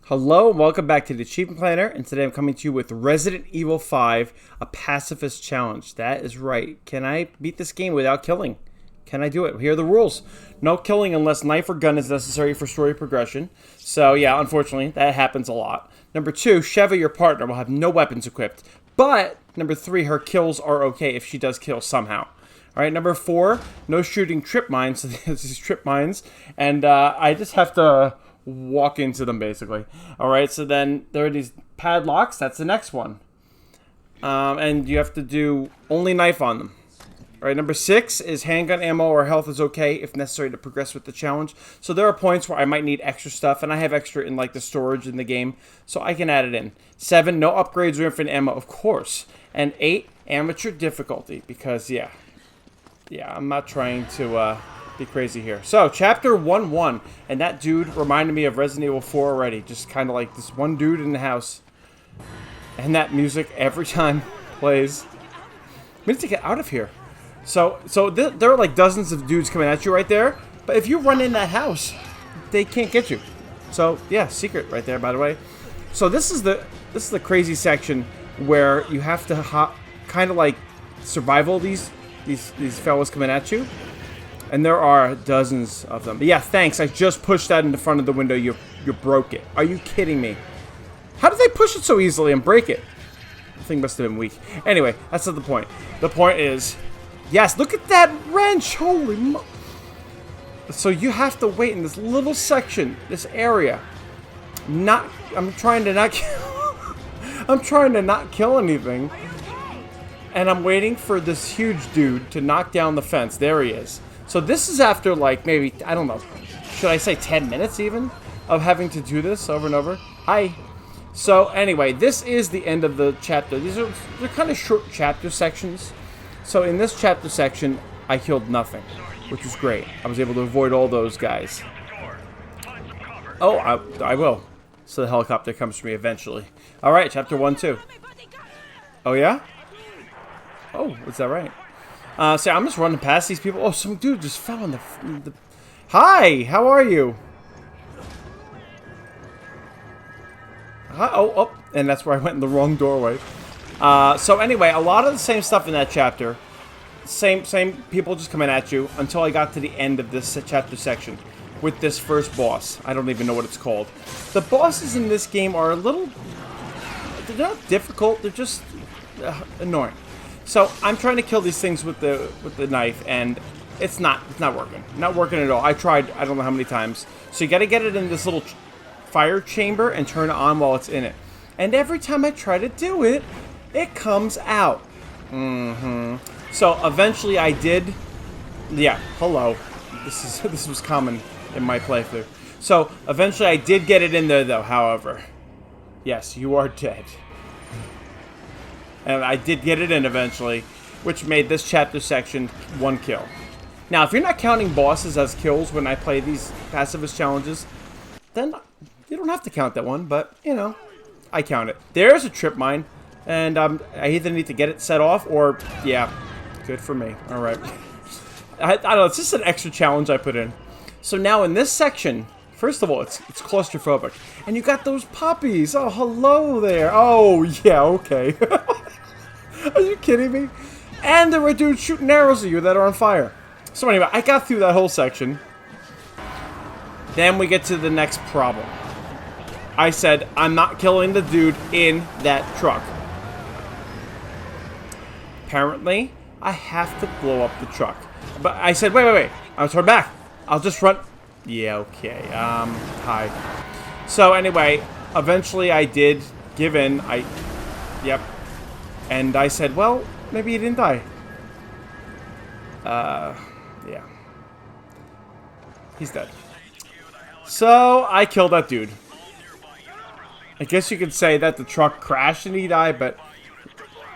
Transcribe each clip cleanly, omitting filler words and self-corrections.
Hello and welcome back to the Achievement Planner, and today I'm coming to you with Resident Evil 5, a pacifist challenge. That is right. Can I beat this game without killing? Can I do it? Here are the rules. No killing unless knife or gun is necessary for story progression. So yeah, unfortunately, that happens a lot. Number 2, Sheva, your partner, will have no weapons equipped. But, number 3, her kills are okay if she does kill somehow. Alright, number 4, no shooting trip mines. So there's these trip mines, and I just have to walk into them basically. Alright, so then there are these padlocks. That's the next one. And you have to do only knife on them. Alright, number 6 is handgun ammo or health is okay if necessary to progress with the challenge. So there are points where I might need extra stuff, and I have extra in like the storage in the game, so I can add it in. 7, no upgrades or infinite ammo, of course. And 8, amateur difficulty, because yeah, I'm not trying to be crazy here. So, chapter 1-1, and that dude reminded me of Resident Evil 4 already. Just kind of like this one dude in the house. And that music every time plays. We need to get out of here. So there are like dozens of dudes coming at you right there. But if you run in that house, they can't get you. So, yeah, secret right there, by the way. So this is the crazy section where you have to kind of like survival these fellas coming at you. And there are dozens of them. But yeah, thanks. I just pushed that in the front of the window. You broke it. Are you kidding me? How did they push it so easily and break it? The thing must have been weak. Anyway, that's not the point. The point is, yes, look at that wrench. Holy mo... So you have to wait in this little section, this area. I'm trying to not kill... I'm trying to not kill anything. And I'm waiting for this huge dude to knock down the fence. There he is. So this is after, like, maybe, I don't know, should I say 10 minutes even of having to do this over and over? Hi. So, anyway, this is the end of the chapter. They're kind of short chapter sections. So, in this chapter section, I killed nothing, which was great. I was able to avoid all those guys. Oh, I will. So the helicopter comes for me eventually. Alright, chapter 1-2. Oh, yeah? Oh, is that right? So I'm just running past these people. Oh, some dude just fell in the... Hi! How are you? Hi, oh, and that's where I went in the wrong doorway. So anyway, a lot of the same stuff in that chapter. Same people just coming at you until I got to the end of this chapter section with this first boss. I don't even know what it's called. The bosses in this game are a little... They're not difficult. They're just annoying. So I'm trying to kill these things with the knife, and it's not working. Not working at all. I tried I don't know how many times. So you got to get it in this little fire chamber and turn it on while it's in it. And every time I try to do it, it comes out. So eventually I did. Yeah, hello. This was common in my playthrough. So eventually I did get it in there though. However, yes, you are dead. And I did get it in eventually, which made this chapter section 1 kill. Now, if you're not counting bosses as kills when I play these pacifist challenges, then you don't have to count that one, but, you know, I count it. There's a trip mine, and I either need to get it set off or, yeah, good for me. All right. I don't know, it's just an extra challenge I put in. So now in this section... First of all, it's claustrophobic. And you got those puppies. Oh, hello there. Oh, yeah, okay. Are you kidding me? And there were dudes shooting arrows at you that are on fire. So anyway, I got through that whole section. Then we get to the next problem. I said, I'm not killing the dude in that truck. Apparently, I have to blow up the truck. But I said, wait. I'll turn back. I'll just run... Yeah, okay. Hi. So, anyway, eventually I did give in. Yep. And I said, well, maybe he didn't die. Yeah. He's dead. So, I killed that dude. I guess you could say that the truck crashed and he died, but...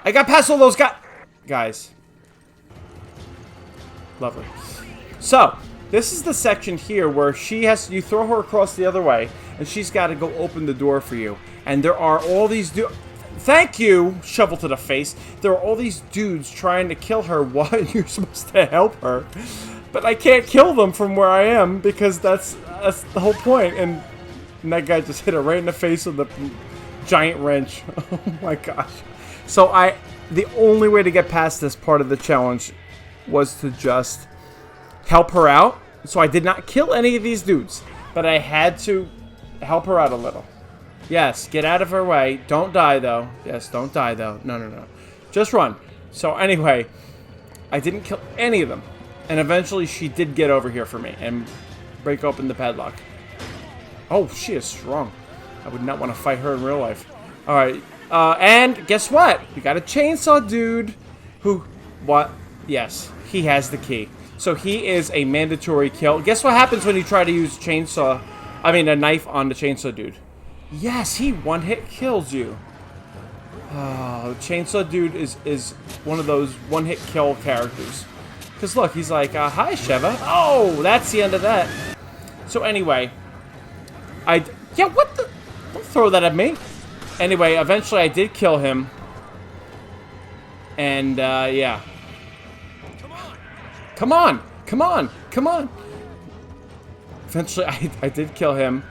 I got past all those guys. Lovely. So... This is the section here where you throw her across the other way, and she's got to go open the door for you. And there are all these Thank you, shovel to the face. There are all these dudes trying to kill her while you're supposed to help her. But I can't kill them from where I am because that's the whole point. And And that guy just hit her right in the face with the giant wrench. Oh my gosh. So the only way to get past this part of the challenge was to just help her out. So I did not kill any of these dudes, but I had to help her out a little. Yes, get out of her way. Don't die, though. Yes, don't die, though. No, no, no. Just run. So anyway, I didn't kill any of them. And eventually she did get over here for me and break open the padlock. Oh, she is strong. I would not want to fight her in real life. All right. And guess what? We got a chainsaw dude who... What? Yes, he has the key. So he is a mandatory kill. Guess what happens when you try to use a knife on the chainsaw dude? Yes, he one-hit kills you. Oh, Chainsaw Dude is one of those one-hit kill characters. Because look, he's like, hi, Sheva. Oh, that's the end of that. So anyway, yeah, what the? Don't throw that at me. Anyway, eventually I did kill him. And, yeah. Come on! Come on! Come on! Eventually I did kill him.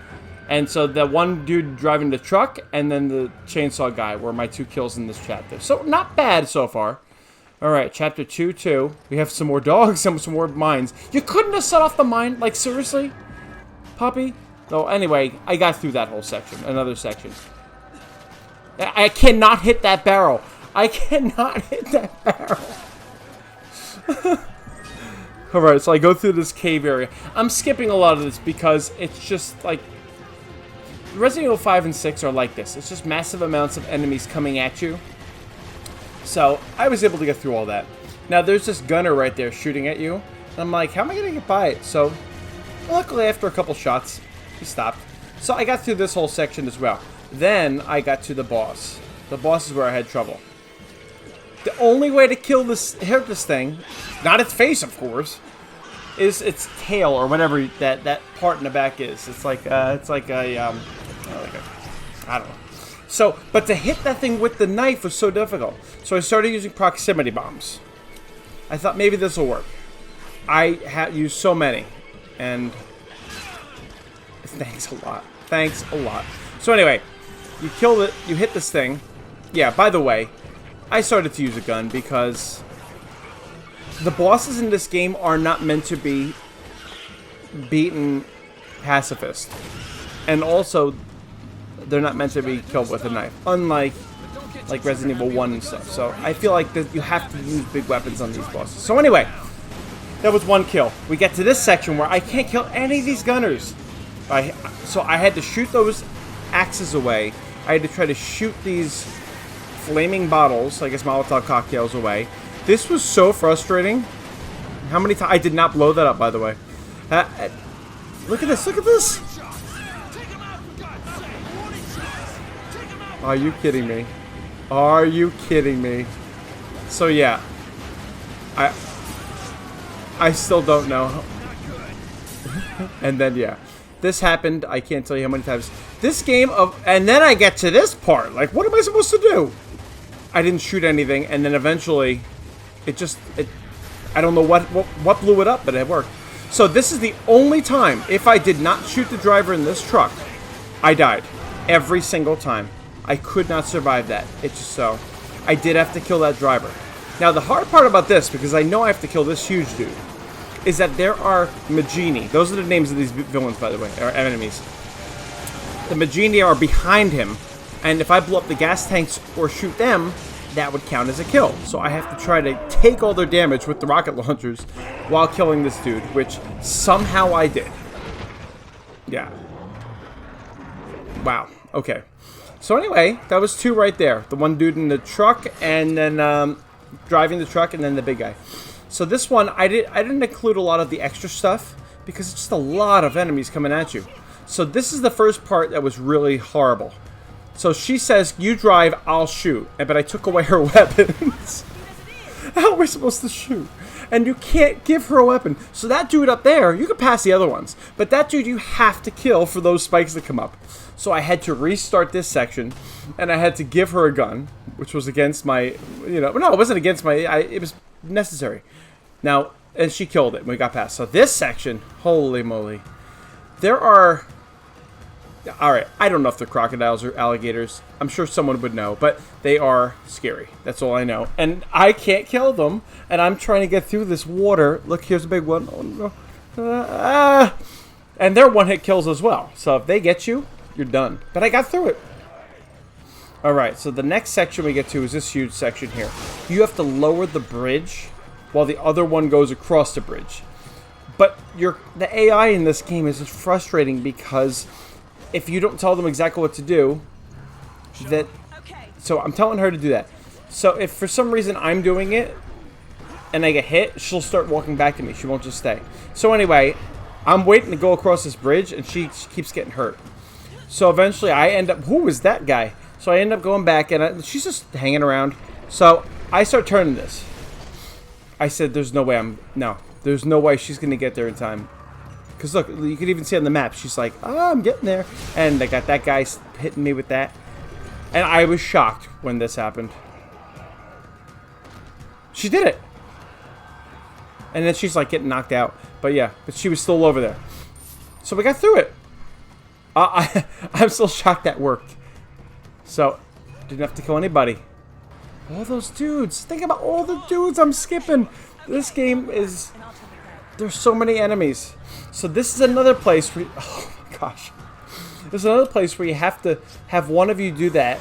And so the one dude driving the truck and then the chainsaw guy were my 2 kills in this chapter. So not bad so far. Alright, chapter 2. We have some more dogs and some more mines. You couldn't have set off the mine? Like, seriously? Puppy? So anyway, I got through that whole section. Another section. I cannot hit that barrel. I cannot hit that barrel. Alright, so I go through this cave area. I'm skipping a lot of this because it's just like... Resident Evil 5 and 6 are like this. It's just massive amounts of enemies coming at you. So, I was able to get through all that. Now, there's this gunner right there shooting at you. And I'm like, how am I going to get by it? So, luckily, after a couple shots, he stopped. So, I got through this whole section as well. Then, I got to the boss. The boss is where I had trouble. The only way to kill this thing, not its face, of course, is its tail or whatever that part in the back is. It's like I don't know. So, but to hit that thing with the knife was so difficult. So I started using proximity bombs. I thought maybe this will work. I have used so many, and thanks a lot. Thanks a lot. So anyway, you killed it. You hit this thing. Yeah. By the way, I started to use a gun because the bosses in this game are not meant to be beaten pacifist. And also, they're not meant to be killed with a knife. Unlike like Resident Evil 1 and stuff. So I feel like that you have to use big weapons on these bosses. So anyway, that was 1 kill. We get to this section where I can't kill any of these gunners. So I had to shoot those axes away. I had to try to shoot these flaming bottles, I guess Molotov cocktails, away. This was so frustrating. How many times? I did not blow that up, by the way. Look at this. Look at this. Are you kidding me? Are you kidding me? So yeah. I still don't know. And then yeah. This happened, I can't tell you how many times. This game of... And then I get to this part. Like, what am I supposed to do? I didn't shoot anything, and then eventually... I don't know what blew it up, but it worked. So this is the only time, if I did not shoot the driver in this truck, I died. Every single time. I could not survive that. It's just so... I did have to kill that driver. Now, the hard part about this, because I know I have to kill this huge dude, is that there are Magini. Those are the names of these villains, by the way, or enemies. The Magini are behind him, and if I blow up the gas tanks or shoot them, that would count as a kill. So I have to try to take all their damage with the rocket launchers while killing this dude, which somehow I did. Yeah. Wow. Okay. So anyway, that was 2 right there. The one dude in the truck, and then driving the truck, and then the big guy. So this one, I didn't include a lot of the extra stuff because it's just a lot of enemies coming at you. So this is the first part that was really horrible. So she says, you drive, I'll shoot. But I took away her weapons. How are we supposed to shoot? And you can't give her a weapon. So that dude up there, you can pass the other ones. But that dude you have to kill for those spikes to come up. So I had to restart this section. And I had to give her a gun. Which was against my, no, it wasn't against my, it was necessary. Now, and she killed it when we got past. So this section, holy moly. There are Alright, I don't know if they're crocodiles or alligators. I'm sure someone would know, but they are scary. That's all I know. And I can't kill them, and I'm trying to get through this water. Look, here's a big one. Oh, no. And they're one-hit kills as well. So if they get you, you're done. But I got through it. Alright, so the next section we get to is this huge section here. You have to lower the bridge while the other one goes across the bridge. But the AI in this game is just frustrating because if you don't tell them exactly what to do, so I'm telling her to do that. So if for some reason I'm doing it and I get hit, she'll start walking back to me. She won't just stay. So anyway, I'm waiting to go across this bridge and she keeps getting hurt. So eventually I end up, who was that guy? So I end up going back and she's just hanging around. So I start turning this. I said, there's no way there's no way she's going to get there in time. Because look, you can even see on the map, she's like, oh, I'm getting there. And I got that guy hitting me with that. And I was shocked when this happened. She did it. And then she's like getting knocked out. But yeah, but she was still over there. So we got through it. I'm still shocked that worked. So, didn't have to kill anybody. All those dudes. Think about all the dudes I'm skipping. This game is... There's so many enemies. So this is another place where... Oh my gosh. There's another place where you have to have one of you do that.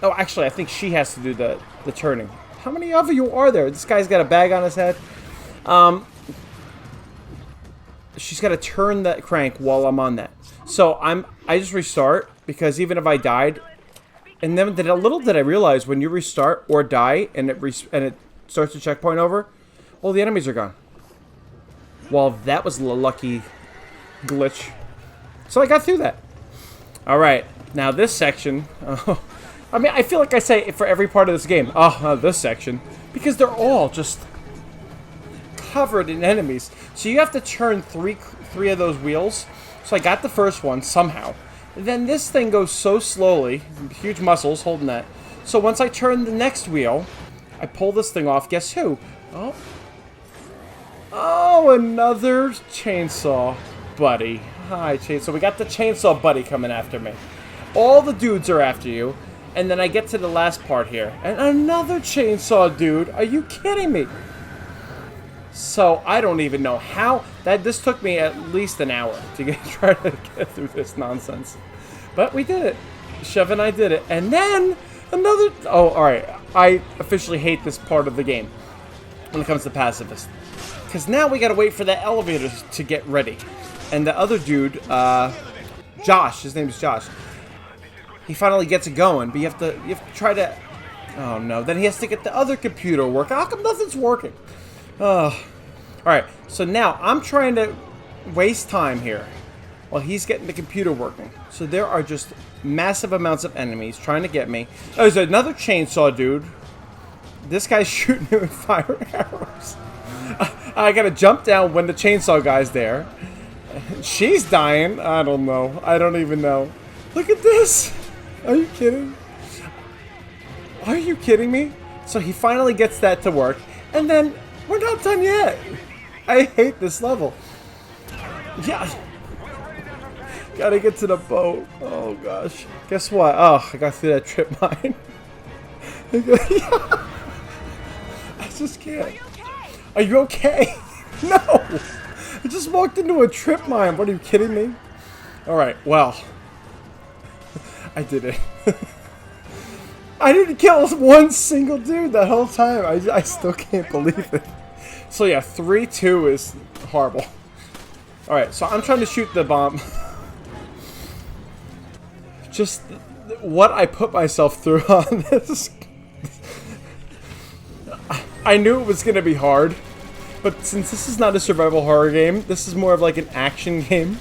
Oh, actually, I think she has to do the turning. How many of you are there? This guy's got a bag on his head. She's got to turn that crank while I'm on that. So I just restart because even if I died, and then little did I realize when you restart or die and it starts the checkpoint over, all the enemies are gone. Well, that was a lucky glitch. So I got through that. All right, now this section. I mean, I feel like I say it for every part of this game. This section, because they're all just covered in enemies. So you have to turn three of those wheels. So I got the first one somehow. Then this thing goes so slowly, huge muscles holding that. So once I turn the next wheel, I pull this thing off. Guess who? Oh, another chainsaw buddy. Hi, chainsaw. We got the chainsaw buddy coming after me. All the dudes are after you. And then I get to the last part here. And another chainsaw dude. Are you kidding me? So I don't even know how this took me at least an hour to try to get through this nonsense, but we did it. Chev and I did it, and then another. Oh, all right. I officially hate this part of the game when it comes to pacifist, because now we gotta wait for the elevators to get ready, and the other dude, Josh. His name is Josh. He finally gets it going, but you have to try to. Oh no! Then he has to get the other computer working. How come nothing's working? Alright, so now I'm trying to waste time here while he's getting the computer working. So there are just massive amounts of enemies trying to get me. Oh, there's another chainsaw dude. This guy's shooting me with fire arrows. I gotta jump down when the chainsaw guy's there. She's dying. I don't know. I don't even know. Look at this. Are you kidding? Are you kidding me? So he finally gets that to work. And then... We're not done yet. I hate this level. Yeah. Gotta get to the boat. Oh, gosh. Guess what? Oh, I got through that trip mine. I just can't. Are you okay? No. I just walked into a trip mine. What, are you kidding me? Alright, well. I did it. I didn't kill one single dude that whole time. I still can't believe it. So yeah, 3-2 is horrible. Alright, so I'm trying to shoot the bomb. Just what I put myself through on this. I knew it was going to be hard. But since this is not a survival horror game, this is more of like an action game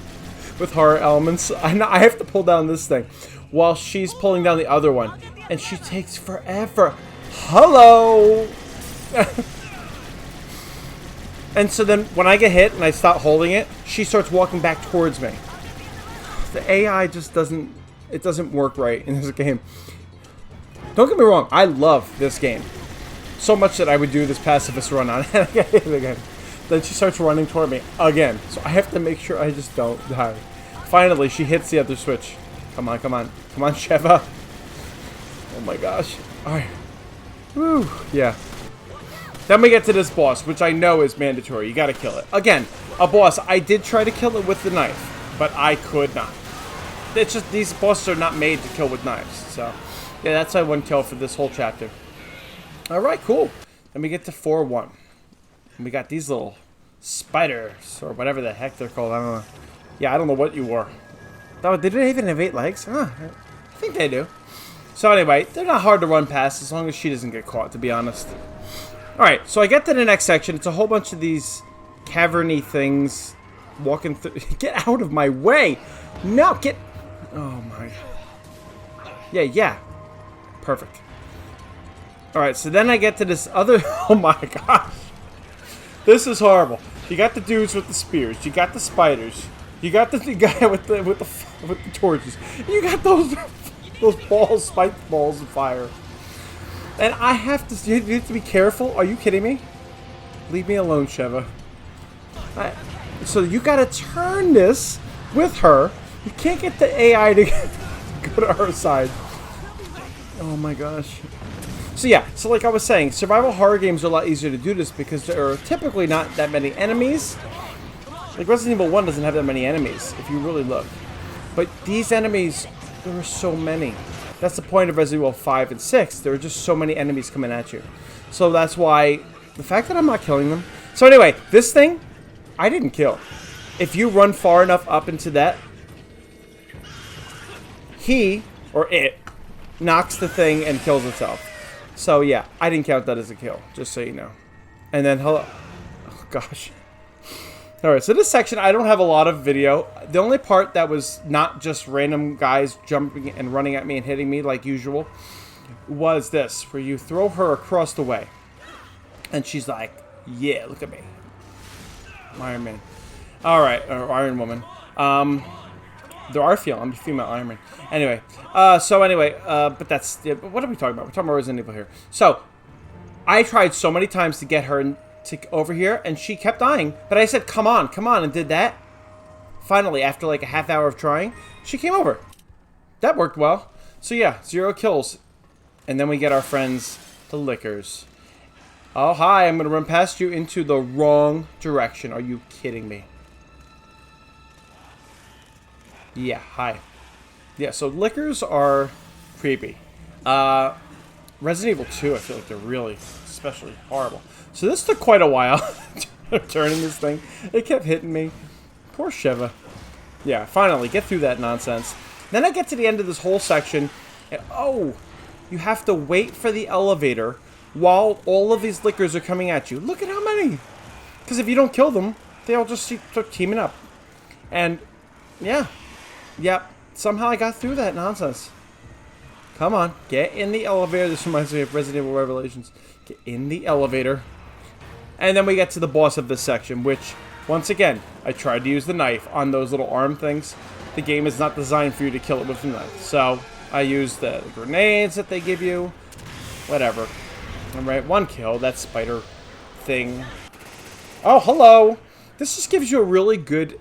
with horror elements. I have to pull down this thing while she's pulling down the other one. And she takes forever. Hello! And so then when I get hit and I stop holding it, she starts walking back towards me. The AI just doesn't work right in this game. Don't get me wrong, I love this game. So much that I would do this pacifist run on it and I get hit again. Then she starts running toward me again. So I have to make sure I just don't die. If Finally, she hits the other switch. Come on, come on. Come on, Sheva. Oh my gosh. Alright. Woo. Yeah. Then we get to this boss, which I know is mandatory. You gotta kill it. Again, a boss. I did try to kill it with the knife, but I could not. It's just, these bosses are not made to kill with knives. So, yeah, that's my one kill for this whole chapter. Alright, cool. Then we get to 4-1. And we got these little spiders, or whatever the heck they're called. I don't know. Yeah, I don't know what you were. Oh, did they even have 8 legs? Huh, I think they do. So anyway, they're not hard to run past as long as she doesn't get caught, to be honest. Alright, so I get to the next section. It's a whole bunch of these caverny things walking through. Get out of my way! No, get... Oh my... Yeah. Perfect. Alright, so then I get to this other... Oh my gosh. This is horrible. You got the dudes with the spears. You got the spiders. You got the guy with the torches. You got those balls, spiked balls of fire. And I have to... You have to be careful. Are you kidding me? Leave me alone, Sheva. So you gotta turn this with her. You can't get the AI to go to her side. Oh my gosh. So yeah, so like I was saying, survival horror games are a lot easier to do this because there are typically not that many enemies. Like Resident Evil 1 doesn't have that many enemies, if you really look. But these enemies, there are so many. That's the point of Resident Evil 5 and 6. There are just so many enemies coming at you. So that's why, the fact that I'm not killing them. So anyway, this thing, I didn't kill. If you run far enough up into that, he, or it, knocks the thing and kills itself. So yeah, I didn't count that as a kill, just so you know. And then, hello. Oh gosh. Alright, so this section, I don't have a lot of video. The only part that was not just random guys jumping and running at me and hitting me like usual was this, where you throw her across the way. And she's like, yeah, look at me. Iron Man. Alright, or Iron Woman. There are I'm a female Iron Man. Anyway, but that's, what are we talking about? We're talking about Resident Evil here. So, I tried so many times to get her over here, and she kept dying. But I said, come on, and did that. Finally, after like a half hour of trying, she came over. That worked well. So yeah, 0 kills. And then we get our friends, the Lickers. Oh, hi, I'm going to run past you into the wrong direction. Are you kidding me? Yeah, hi. Yeah, so Lickers are creepy. Resident Evil 2, I feel like they're really especially horrible. So this took quite a while, turning this thing. It kept hitting me. Poor Sheva. Yeah, finally, get through that nonsense. Then I get to the end of this whole section, and oh, you have to wait for the elevator while all of these Lickers are coming at you. Look at how many! Because if you don't kill them, they all just start teaming up. And, yeah. Yep, somehow I got through that nonsense. Come on, get in the elevator. This reminds me of Resident Evil Revelations. Get in the elevator. And then we get to the boss of this section, which, once again, I tried to use the knife on those little arm things. The game is not designed for you to kill it with the knife. So, I used the grenades that they give you. Whatever. Alright, 1 kill. That spider thing. Oh, hello! This just gives you a really good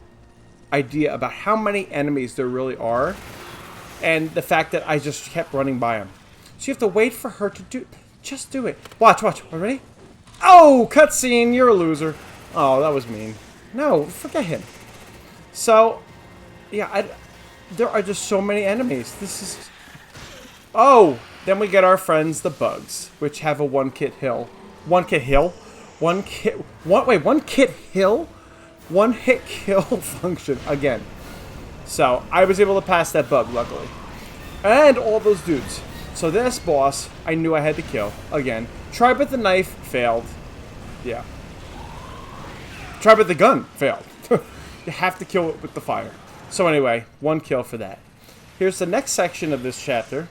idea about how many enemies there really are. And the fact that I just kept running by them. So you have to wait for her to do... Just do it. Watch. Ready? Oh, cutscene. You're a loser. Oh, that was mean. No, forget him. So, yeah, there are just so many enemies. This is... Oh, then we get our friends, the bugs, which have a one-hit kill. One-hit kill function again. So, I was able to pass that bug, luckily. And all those dudes. So this boss, I knew I had to kill. Again. Tried with the knife, failed. Yeah. Tried with the gun, failed. You have to kill it with the fire. So anyway, 1 kill for that. Here's the next section of this chapter.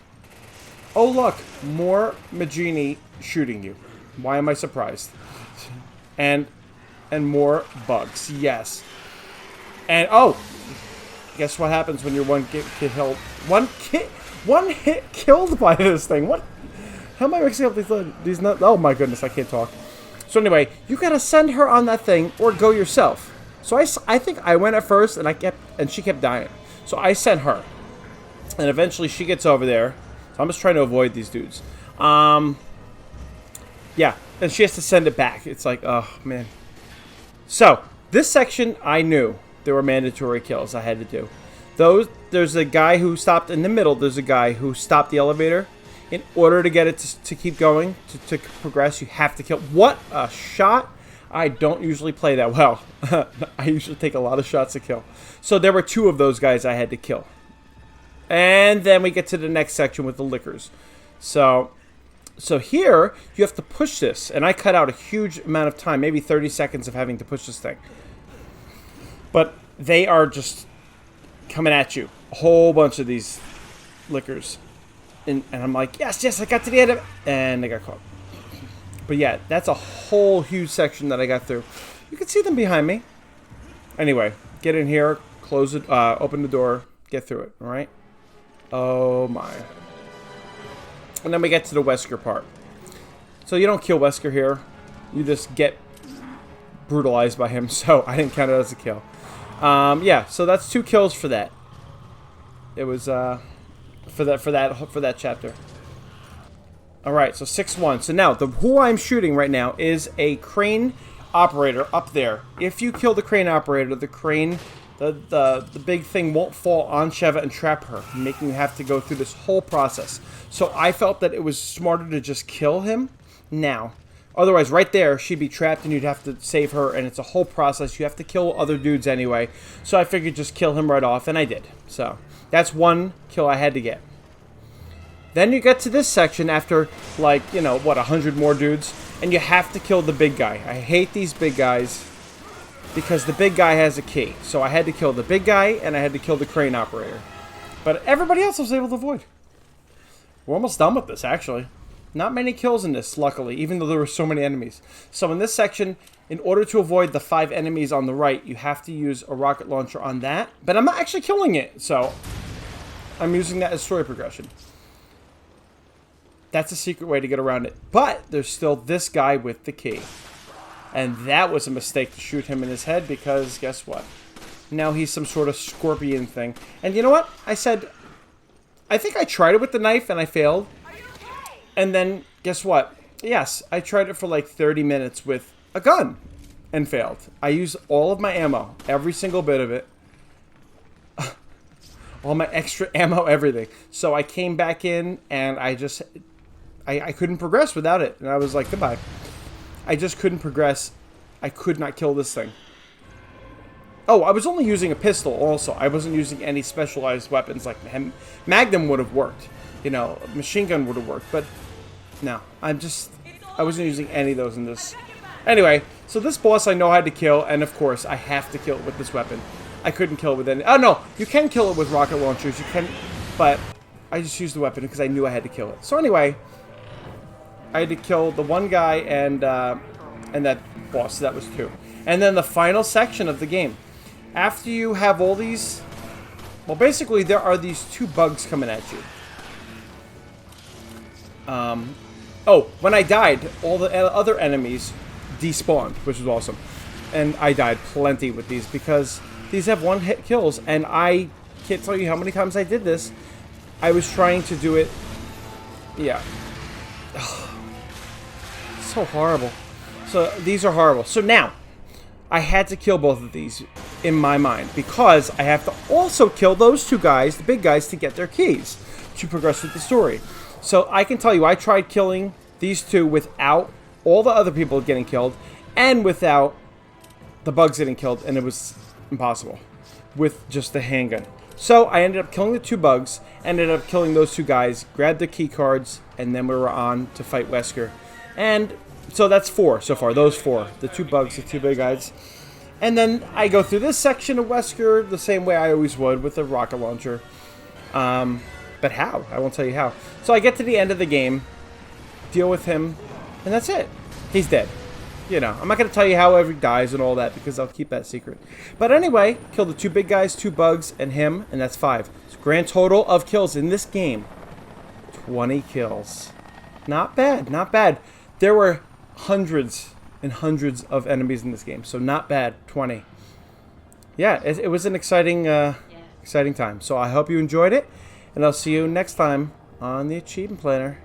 Oh look, more Magini shooting you. Why am I surprised? And more bugs, yes. And oh, guess what happens when you're one hit killed by this thing? What? How am I mixing up these nuts? Oh my goodness, I can't talk. So anyway, you gotta send her on that thing or go yourself. So I think I went at first and she kept dying. So I sent her. And eventually she gets over there. So I'm just trying to avoid these dudes. Yeah, and she has to send it back. It's like, oh, man. So, this section, I knew there were mandatory kills I had to do. There's a guy who stopped in the middle. There's a guy who stopped the elevator. In order to get it to keep going, to progress, you have to kill. What a shot. I don't usually play that well. I usually take a lot of shots to kill. So, there were 2 of those guys I had to kill. And then we get to the next section with the lickers. So here, you have to push this. And I cut out a huge amount of time, maybe 30 seconds of having to push this thing. But they are just coming at you. A whole bunch of these lickers. And I'm like, yes, I got to the end of it. And they got caught. But yeah, that's a whole huge section that I got through. You can see them behind me. Anyway, get in here, close it, open the door, get through it, all right? Oh my. And then we get to the Wesker part. So you don't kill Wesker here. You just get brutalized by him. So I didn't count it as a kill. Yeah, so that's 2 kills for that. It was for that chapter. All right, so 6-1. So now who I'm shooting right now is a crane operator up there. If you kill the crane operator, the crane, the big thing won't fall on Sheva and trap her, making you have to go through this whole process. So I felt that it was smarter to just kill him now. Otherwise, right there, she'd be trapped and you'd have to save her, and it's a whole process. You have to kill other dudes anyway. So I figured just kill him right off, and I did. So that's 1 kill I had to get. Then you get to this section after, like, you know, what, 100 more dudes, and you have to kill the big guy. I hate these big guys because the big guy has a key. So I had to kill the big guy, and I had to kill the crane operator. But everybody else I was able to avoid. We're almost done with this, actually. Not many kills in this, luckily, even though there were so many enemies. So in this section, in order to avoid the 5 enemies on the right, you have to use a rocket launcher on that. But I'm not actually killing it, so I'm using that as story progression. That's a secret way to get around it. But there's still this guy with the key. And that was a mistake to shoot him in his head because, guess what? Now he's some sort of scorpion thing. And you know what? I said, I think I tried it with the knife and I failed. And then, guess what? Yes, I tried it for like 30 minutes with a gun and failed. I used all of my ammo, every single bit of it. All my extra ammo, everything. So I came back in and I couldn't progress without it. And I was like, goodbye. I just couldn't progress. I could not kill this thing. Oh, I was only using a pistol also. I wasn't using any specialized weapons like Magnum would have worked. You know, machine gun would have worked. But no, I wasn't using any of those in this. Anyway, so this boss I know how to kill. And of course, I have to kill it with this weapon. I couldn't kill it with any. Oh, no. You can kill it with rocket launchers. You can. But I just used the weapon because I knew I had to kill it. So anyway, I had to kill the one guy and that boss. So that was 2. And then the final section of the game. After you have all these... Well, basically, there are these 2 bugs coming at you. Oh, when I died, all the other enemies despawned, which was awesome. And I died plenty with these because these have 1-hit kills. And I can't tell you how many times I did this. I was trying to do it... Yeah. So horrible. So these are horrible. So now, I had to kill both of these in my mind because I have to also kill those 2 guys, the big guys, to get their keys to progress with the story. So I can tell you, I tried killing these 2 without all the other people getting killed and without the bugs getting killed, and it was impossible with just the handgun. So I ended up killing the 2 bugs, ended up killing those 2 guys, grabbed the key cards, and then we were on to fight Wesker. And so that's 4 so far, those 4. The 2 bugs, the 2 big guys. And then I go through this section of Wesker the same way I always would with a rocket launcher. But how? I won't tell you how. So I get to the end of the game, deal with him, and that's it. He's dead. You know, I'm not going to tell you how he dies and all that because I'll keep that secret. But anyway, kill the 2 big guys, 2 bugs, and him, and that's 5. So grand total of kills in this game, 20 kills. Not bad, not bad. There were hundreds and hundreds of enemies in this game, so not bad, 20. Yeah, it was an exciting Exciting time. So I hope you enjoyed it, and I'll see you next time on the Achievement Planner.